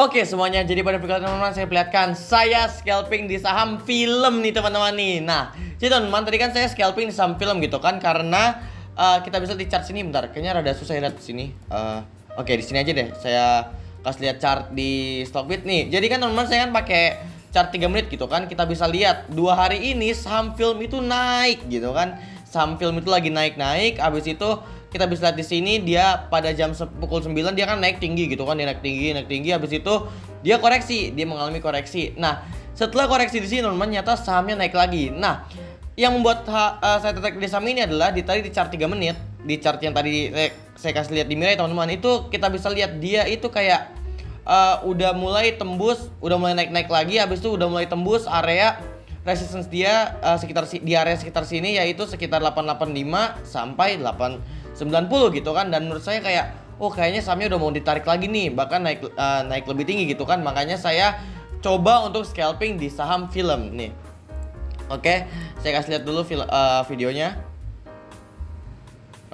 Oke semuanya, jadi pada video teman-teman saya perlihatkan saya scalping di saham film nih teman-teman nih. Nah, jadi teman-teman tadi kan saya scalping di saham film gitu kan karena kita bisa di chart sini bentar. Kayaknya rada susah lihat di sini. Oke, di sini aja deh. Saya kasih lihat chart di Stockbit nih. Jadi kan teman-teman saya kan pakai chart 3 menit gitu kan. Kita bisa lihat 2 hari ini saham film itu naik gitu kan. Saham film itu lagi naik-naik. Habis itu kita bisa lihat di sini dia pada jam pukul 9 dia kan naik tinggi gitu kan, dia naik tinggi habis itu dia koreksi, dia mengalami koreksi. Nah, setelah koreksi di sini teman-teman nyata sahamnya naik lagi. Nah, yang membuat saya tertarik di saham ini adalah tadi di chart 3 menit, di chart yang tadi saya kasih lihat di Mirai teman-teman, itu kita bisa lihat dia itu kayak udah mulai tembus, udah mulai naik-naik lagi, habis itu udah mulai tembus area resistance dia sekitar di area sekitar sini, yaitu sekitar 885 sampai 890 gitu kan. Dan menurut saya kayak kayaknya sahamnya udah mau ditarik lagi nih, bahkan naik lebih tinggi gitu kan. Makanya saya coba untuk scalping di saham film nih. Oke, saya kasih lihat dulu videonya.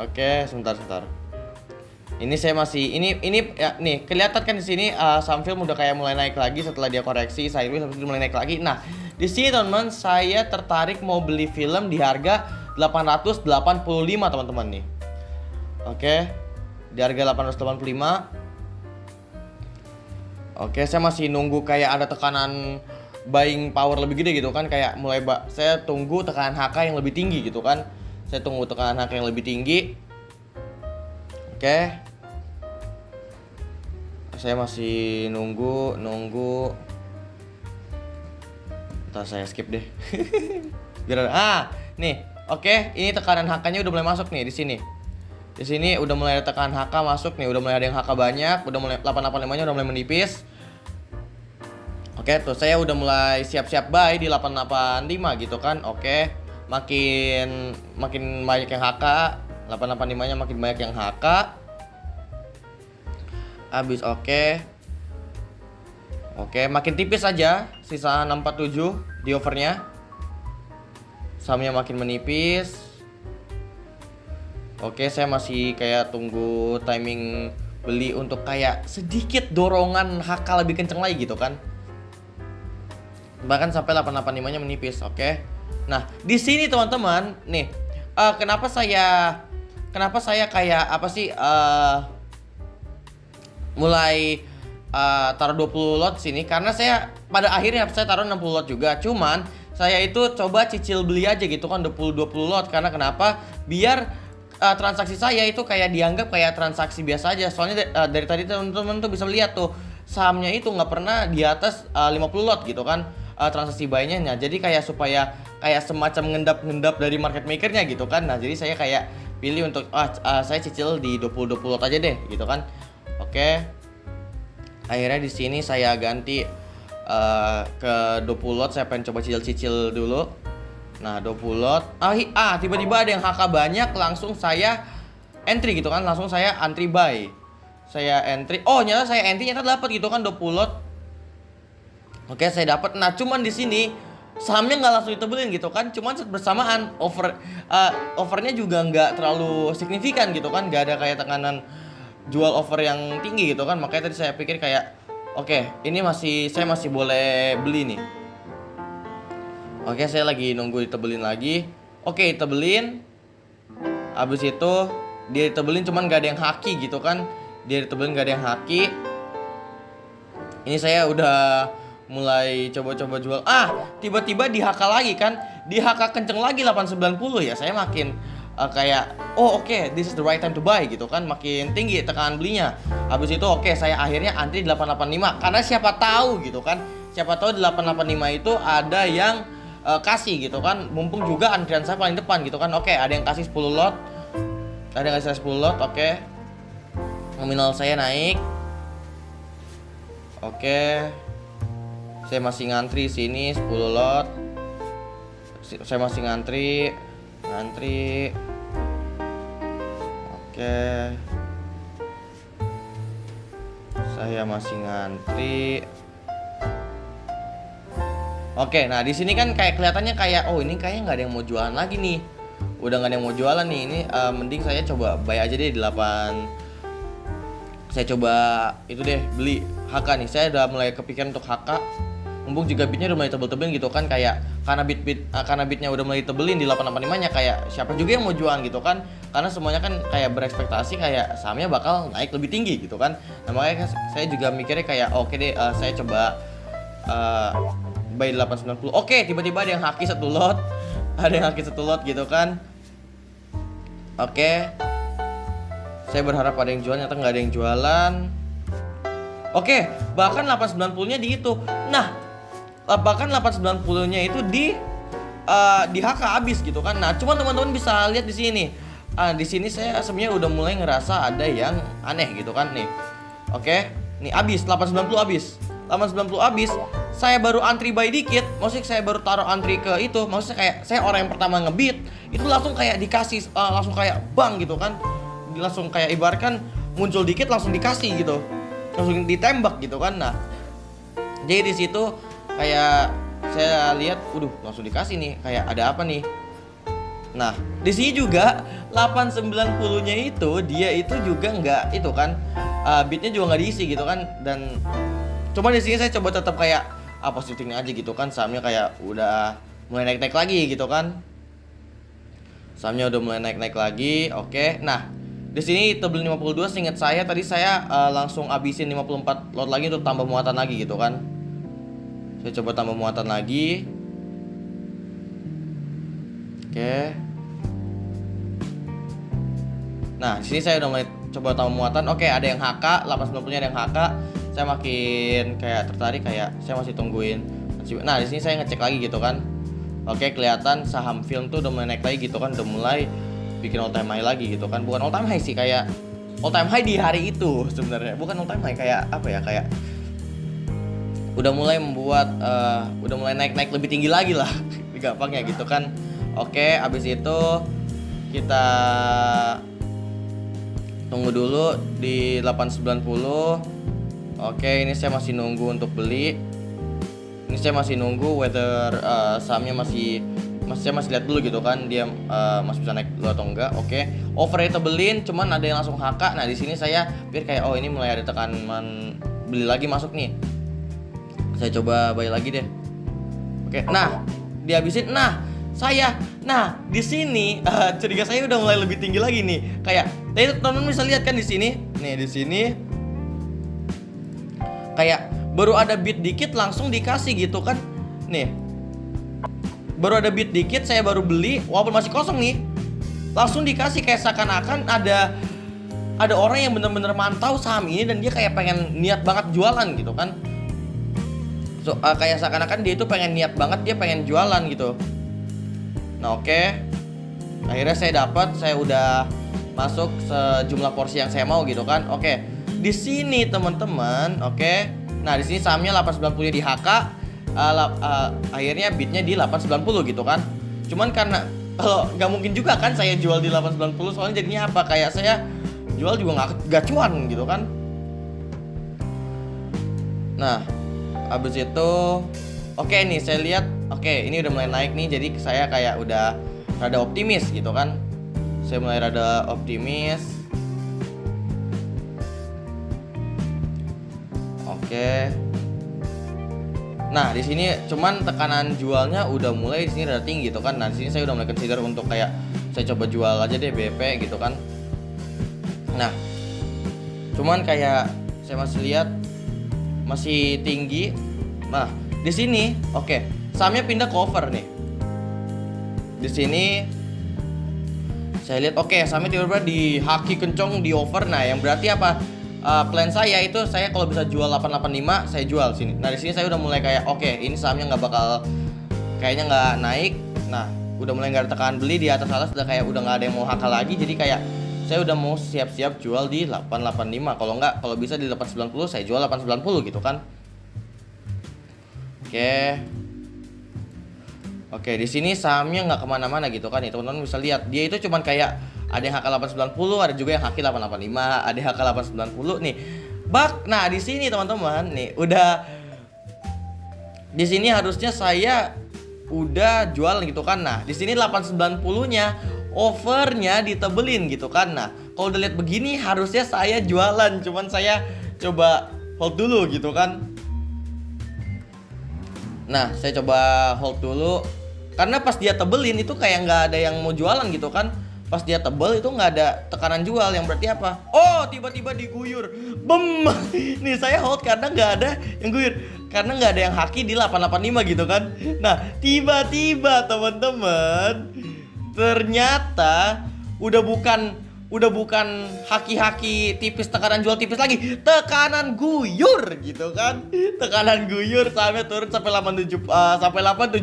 Oke, sebentar. Ini saya masih ini ya, nih kelihatan kan di sini saham film udah kayak mulai naik lagi setelah dia koreksi sideways, habis itu mulai naik lagi. Nah, di sini teman-teman saya tertarik mau beli film di harga 885 teman-teman nih. Oke, di harga 885. Oke, saya masih nunggu kayak ada tekanan buying power lebih gede gitu kan, kayak mulai saya tunggu tekanan HK yang lebih tinggi gitu kan. Saya tunggu tekanan HK yang lebih tinggi. Oke. Saya masih nunggu. Ntar saya skip deh. Biar nih. Oke, ini tekanan HK-nya udah mulai masuk nih di sini. Di sini udah mulai ada tekanan HK masuk nih, udah mulai ada yang HK banyak, udah mulai 885-nya udah mulai menipis. Oke, tuh saya udah mulai siap-siap buy di 885 gitu kan. Oke. Makin banyak yang HK, 885-nya makin banyak yang HK. Habis oke, makin tipis aja, sisa 647 di overnya. Sahamnya makin menipis. Oke, saya masih kayak tunggu timing beli untuk kayak sedikit dorongan HK lebih kenceng lagi gitu kan. Bahkan sampai 885-nya menipis, oke. Nah, di sini teman-teman, nih, kenapa saya kayak apa sih mulai taruh 20 lot sini, karena saya pada akhirnya saya taruh 60 lot juga. Cuman saya itu coba cicil beli aja gitu kan 20 lot, karena kenapa? Biar transaksi saya itu kayak dianggap kayak transaksi biasa aja. Soalnya dari tadi teman-teman tuh bisa lihat tuh sahamnya itu nggak pernah di atas 50 lot gitu kan transaksi buy-nya. Nah, jadi kayak supaya kayak semacam ngendap dari market makernya gitu kan. Nah, jadi saya kayak pilih untuk saya cicil di 20 lot aja deh gitu kan. Oke. Akhirnya di sini saya ganti ke 20 lot. Saya pengen coba cicil dulu. Nah, 20 lot. Tiba-tiba ada yang HK banyak, langsung saya entry gitu kan. Langsung saya antri buy. Saya entry. Nyata saya entry dapat gitu kan 20 lot. Oke, saya dapat. Nah, cuman di sini sahamnya nggak langsung ditebelin gitu kan. Cuman bersamaan overnya juga nggak terlalu signifikan gitu kan. Nggak ada kayak tekanan jual over yang tinggi gitu kan. Makanya tadi saya pikir kayak ini saya masih boleh beli nih. Oke, saya lagi nunggu ditebelin lagi. Oke, ditebelin. Habis itu dia ditebelin cuman gak ada yang haki gitu kan. Dia ditebelin gak ada yang haki. Ini saya udah mulai coba-coba jual. Tiba-tiba di HK lagi kan. Di HK kenceng lagi 890 ya. Saya makin this is the right time to buy gitu kan. Makin tinggi tekanan belinya. Habis itu saya akhirnya antri 885. Karena siapa tahu gitu kan. Siapa tahu di 885 itu ada yang kasih gitu kan, mumpung juga antrian saya paling depan gitu kan. Ada yang kasih 10 lot, oke. Nominal saya naik. Saya masih ngantri sini 10 lot. Saya masih ngantri. Saya masih ngantri. Nah di sini kan kayak kelihatannya kayak ini kayaknya nggak ada yang mau jualan lagi nih. Udah nggak ada yang mau jualan nih. Ini mending saya coba buy aja deh di 8 Saya coba itu deh beli HK nih. Saya udah mulai kepikiran untuk HK. Mumpung juga beatnya udah mulai tebel-tebelin gitu kan, kayak karena beatnya udah mulai tebelin di 885-nya, kayak siapa juga yang mau jualan gitu kan, karena semuanya kan kayak berekspektasi kayak sahamnya bakal naik lebih tinggi gitu kan. Nah makanya saya juga mikirnya kayak oke deh, saya coba buy 890. Oke, tiba-tiba ada yang haki satu lot, gitu kan. Oke, saya berharap ada yang jualan, ternyata nggak ada yang jualan. Oke, bahkan 890-nya di itu. Nah, bahkan 890-nya itu di HK habis gitu kan. Nah, cuma teman-teman bisa lihat di sini. Di sini saya sebenarnya udah mulai ngerasa ada yang aneh gitu kan nih. Oke, nih habis 890 habis. 890 habis. Saya baru antri buy dikit. Maksudnya saya baru taruh antri ke itu. Maksudnya kayak saya orang yang pertama ngebit, itu langsung kayak dikasih langsung kayak bang gitu kan. Langsung kayak ibaratkan muncul dikit langsung dikasih gitu. Langsung ditembak gitu kan. Nah, jadi di situ kayak saya lihat, langsung dikasih nih, kayak ada apa nih. Nah, di sini juga 890-nya itu dia itu juga nggak itu kan, bitnya juga nggak diisi gitu kan. Dan cuma di sini saya coba tetap kayak positifnya aja gitu kan, sahamnya kayak udah mulai naik-naik lagi gitu kan. Sahamnya udah mulai naik-naik lagi. Oke. Nah, di sini tebel 52, seingat saya tadi saya langsung abisin 54 lot lagi untuk tambah muatan lagi gitu kan. Saya coba tambah muatan lagi. Oke. Nah, di sini saya udah mulai coba tambah muatan. Oke, ada yang HK, 890-nya ada yang HK. Saya makin kayak tertarik, kayak saya masih tungguin. Nah, di sini saya ngecek lagi gitu kan. Oke, kelihatan saham film tuh udah mulai naik lagi gitu kan, udah mulai bikin all time high lagi gitu kan. Bukan all time high sih, kayak all time high di hari itu sebenarnya. Bukan all time high, kayak apa ya, kayak udah mulai membuat udah mulai naik lebih tinggi lagi lah gampangnya gitu kan. Oke, abis itu kita tunggu dulu di 890. Oke, ini saya masih nunggu untuk beli. Ini saya masih nunggu whether sahamnya saya masih lihat dulu gitu kan, dia masih bisa naik dulu atau enggak. Oke, over tebelin, cuman ada yang langsung HK. Nah, di sini saya pikir kayak ini mulai ada tekanan beli lagi masuk nih. Saya coba buy lagi deh. Oke, nah dihabisin. Nah di sini curiga saya udah mulai lebih tinggi lagi nih. Kayak tadi teman-teman bisa lihat kan di sini. Nih di sini kayak baru ada bid dikit langsung dikasih gitu kan. Nih, baru ada bid dikit, saya baru beli walaupun masih kosong nih, langsung dikasih, kayak seakan-akan ada orang yang bener-bener mantau saham ini dan dia kayak pengen niat banget jualan gitu kan. Kayak seakan-akan dia itu pengen niat banget, dia pengen jualan gitu. Nah, oke. Akhirnya saya udah masuk sejumlah porsi yang saya mau gitu kan. Oke. Di sini teman-teman, oke. Nah, di sini sahamnya 890-nya di HK, akhirnya bidnya di 890 gitu kan. Cuman karena kalau nggak mungkin juga kan saya jual di 890, soalnya jadinya apa? Kayak saya jual juga nggak cuan gitu kan. Nah, habis itu oke nih saya lihat, oke ini udah mulai naik nih, jadi saya kayak udah rada optimis gitu kan. Saya mulai rada optimis. Oke. Nah, di sini cuman tekanan jualnya udah mulai di sini rada tinggi gitu kan. Nah, di sini saya udah mulai consider untuk kayak saya coba jual aja deh BP gitu kan. Nah, cuman kayak saya masih lihat masih tinggi. Nah, di sini oke, sahamnya pindah ke over nih. Di sini saya lihat oke, sahamnya tiba-tiba di haki kencong di over. Nah, yang berarti apa? Plan saya itu saya kalau bisa jual 885 saya jual sini. Nah, di sini saya udah mulai kayak oke, ini sahamnya kayaknya nggak naik. Nah, udah mulai nggak ada tekanan beli di atas sudah kayak udah nggak ada yang mau haka lagi. Jadi kayak saya udah mau siap-siap jual di 885. Kalau bisa di 890 saya jual 890 gitu kan. Oke, di sini sahamnya nggak kemana-mana gitu kan. Nih teman-teman bisa lihat, dia itu cuman kayak ada yang HK 890, ada juga yang HK 885, ada yang HK 890 nih. Nah di sini teman-teman nih di sini harusnya saya udah jual gitu kan. Nah di sini 890-nya overnya ditebelin gitu kan. Nah kalau udah lihat begini harusnya saya jualan, cuman saya coba hold dulu gitu kan. Nah, saya coba hold dulu karena pas dia tebelin itu kayak nggak ada yang mau jualan gitu kan. Pas dia tebel itu nggak ada tekanan jual, yang berarti apa? Oh, tiba-tiba diguyur, bem. Nih saya hold karena nggak ada yang guyur, karena nggak ada yang haki di 885 gitu kan. Nah, tiba-tiba teman-teman, ternyata udah bukan haki-haki tipis, tekanan jual tipis lagi, tekanan guyur gitu kan. Tekanan guyur sahamnya turun sampai 870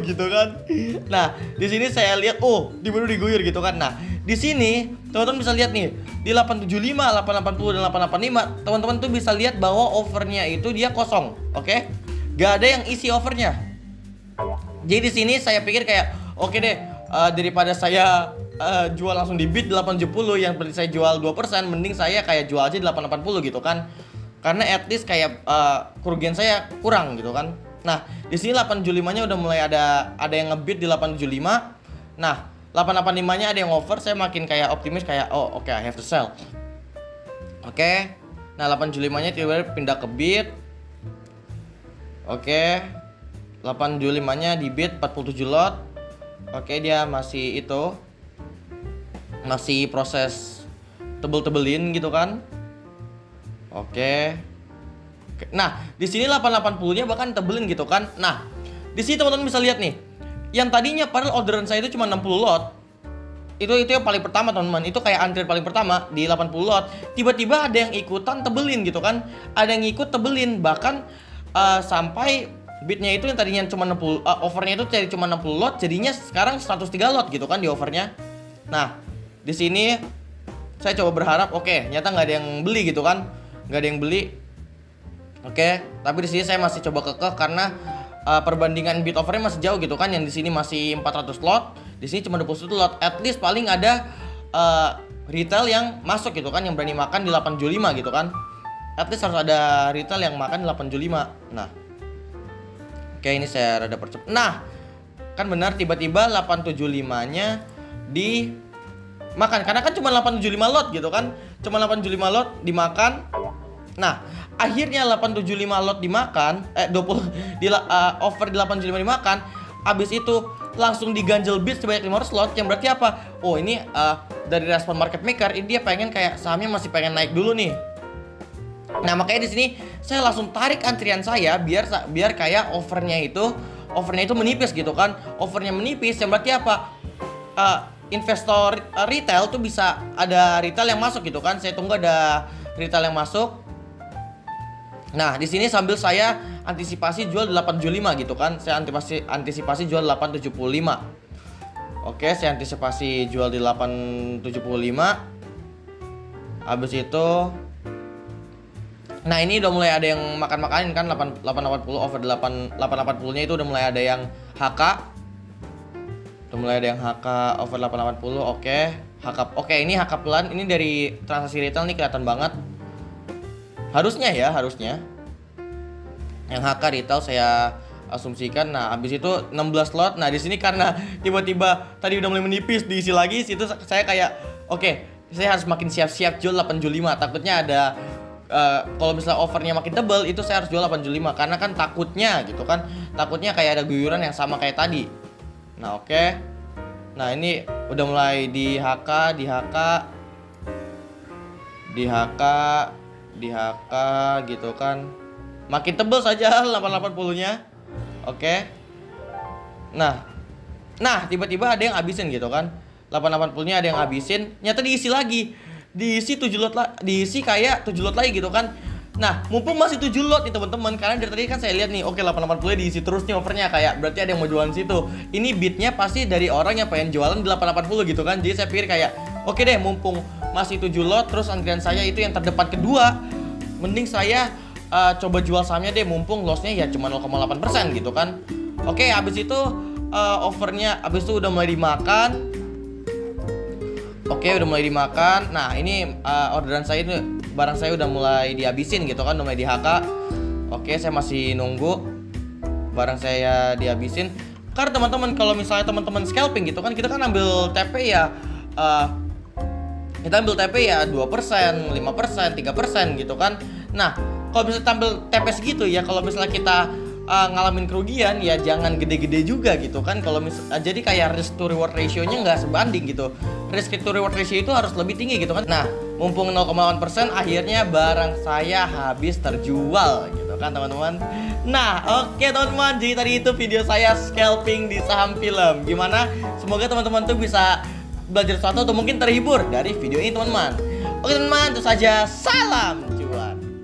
gitu kan. Nah, di sini saya lihat di baru diguyur gitu kan. Nah, di sini teman-teman bisa lihat nih di 875, 880 dan 885, teman-teman tuh bisa lihat bahwa overnya itu dia kosong, oke? Gak ada yang isi overnya. Jadi di sini saya pikir kayak oke deh, daripada saya jual langsung di bid 870 yang berarti saya jual 2%, mending saya kayak jual aja di 880 gitu kan. Karena at least kayak kerugian saya kurang gitu kan. Nah, di sini 875-nya udah mulai ada yang ngebid di 875. Nah, 885-nya ada yang over, saya makin kayak optimis kayak oke, I have to sell. Oke. Nah, 875-nya tiba-tiba pindah ke bid. Oke. 875-nya di bid 47 lot. Oke, dia masih proses tebel-tebelin gitu kan. Oke. Nah, di sini 880-nya bahkan tebelin gitu kan. Nah, di sini teman-teman bisa lihat nih. Yang tadinya padahal orderan saya itu cuma 60 lot. Itu yang paling pertama, teman-teman. Itu kayak antrian paling pertama di 80 lot. Tiba-tiba ada yang ikutan tebelin gitu kan. Ada yang ikut tebelin, bahkan sampai bidnya itu yang tadinya cuma 60, overnya itu jadi cuma 60 lot, jadinya sekarang 103 lot gitu kan di overnya. Nah, di sini saya coba berharap nyata nggak ada yang beli gitu kan, nggak ada yang beli. Oke, tapi di sini saya masih coba kekeh karena perbandingan bid overnya masih jauh gitu kan. Yang di sini masih 400 lot, di sini cuma 21 lot. At least paling ada retail yang masuk gitu kan, yang berani makan di 875 gitu kan. At least harus ada retail yang makan di 875. Nah, oke, ini saya rada percepat. Nah, kan benar tiba-tiba 875-nya dimakan. Karena kan cuma 875 lot gitu kan. Cuma 875 lot dimakan. Nah, akhirnya 875 lot dimakan, 20 over di 875 dimakan. Habis itu langsung diganjel bid sebanyak 500 lot, yang berarti apa? Oh, ini dari respon market maker, ini dia pengen kayak sahamnya masih pengen naik dulu nih. Nah, makanya di sini saya langsung tarik antrian saya biar kayak overnya itu menipis gitu kan. Overnya menipis yang berarti apa? Investor retail tuh bisa ada retail yang masuk gitu kan. Saya tunggu ada retail yang masuk. Nah, di sini sambil saya antisipasi jual 875 gitu kan. Saya antisipasi jual 875. Oke, saya antisipasi jual di 875. Habis itu nah, ini udah mulai ada yang makan-makanin kan. 880 over 880-nya itu udah mulai ada yang HK. Udah mulai ada yang HK over 880. Oke, ini HK pelan. Ini dari transaksi retail nih kelihatan banget. Harusnya. Yang HK retail saya asumsikan. Nah, habis itu 16 lot. Nah, di sini karena tiba-tiba tadi udah mulai menipis, diisi lagi, situ saya kayak saya harus makin siap-siap jual 875. Takutnya ada kalau misalnya overnya makin tebal, itu saya harus jual 875 karena kan takutnya kayak ada guyuran yang sama kayak tadi. Nah, oke. Nah, ini udah mulai di HK gitu kan. Makin tebal saja 880-nya. Oke. Nah, tiba-tiba ada yang habisin gitu kan. 880-nya ada yang habisin, nyata diisi lagi. Diisi 7 lot diisi kayak 7 lot lagi gitu kan. Nah, mumpung masih 7 lot nih teman-teman, karena dari tadi kan saya lihat nih, 880 diisi terus nih overnya, kayak berarti ada yang mau jualan situ. Ini bidnya pasti dari orang yang pengen jualan di 880 gitu kan. Jadi saya pikir kayak oke deh, mumpung masih 7 lot, terus antrian saya itu yang terdepan kedua, mending saya coba jual sahamnya deh, mumpung lossnya ya cuma 0,8% gitu kan. Oke, habis itu overnya habis itu udah mulai dimakan. Oke, udah mulai dimakan. Nah, ini orderan saya itu, barang saya udah mulai dihabisin gitu kan, udah mulai di HK. Oke, saya masih nunggu barang saya dihabisin. Karena teman-teman, kalau misalnya teman-teman scalping gitu kan, kita kan ambil TP ya kita ambil TP ya 2%, 5%, 3% gitu kan. Nah, kalau misalnya tampil TP segitu ya, kalau misalnya kita ngalamin kerugian ya jangan gede-gede juga gitu kan. Kalau jadi kayak risk to reward ratio-nya nggak sebanding gitu. Risk to reward ratio itu harus lebih tinggi gitu kan. Nah, mumpung 0,8% akhirnya barang saya habis terjual gitu kan teman-teman. Nah, oke teman-teman, jadi tadi itu video saya scalping di saham film. Gimana? Semoga teman-teman tuh bisa belajar sesuatu atau mungkin terhibur dari video ini teman-teman. Oke teman-teman, itu saja. Salam